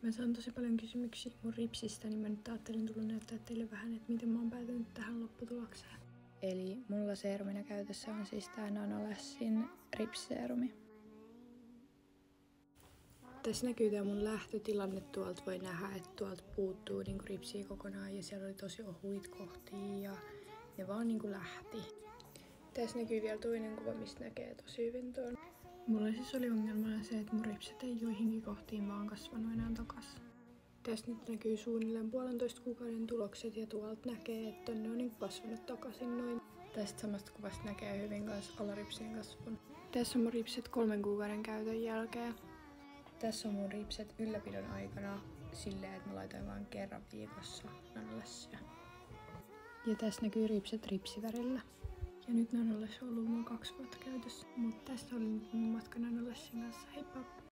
Mä saan tosi paljon kysymyksiä mun ripsistä, niin mä nyt ajattelin tulla näyttää teille vähän, että miten mä oon päätynyt tähän lopputulokseen. Eli mulla seerumina käytössä on siis tää Nanolassin ripsiseerumi. Tässä näkyy tää mun lähtötilanne, tuolta voi nähdä, että tuolta puuttuu niinku ripsiä kokonaan ja siellä oli tosi ohuit kohtia ja ne vaan niinku lähti. Tässä näkyy vielä toinen kuva, mistä näkee tosi hyvin tuon. Mulla siis oli ongelmana se, että mun ripset ei joihinkin kohtiin vaan kasvanut enää takas. Tässä nyt näkyy suunnilleen 1,5 kuukauden tulokset ja tuolta näkee, että ne on niinku kasvanut takaisin noin. Tästä samasta kuvasta näkee hyvin kanssa alaripsien kasvun. Tässä on mun ripset 3 kuukauden käytön jälkeen. Tässä on mun ripset ylläpidon aikana silleen, että mä laitoin vain kerran viikossa Nanolassia. Ja tässä näkyy ripset ripsivärillä. Ja nyt Nanolassi on ollut mun 2 vuotta käytössä. Mutta tässä oli nyt mun matka Nanolassin kanssa. Heippa!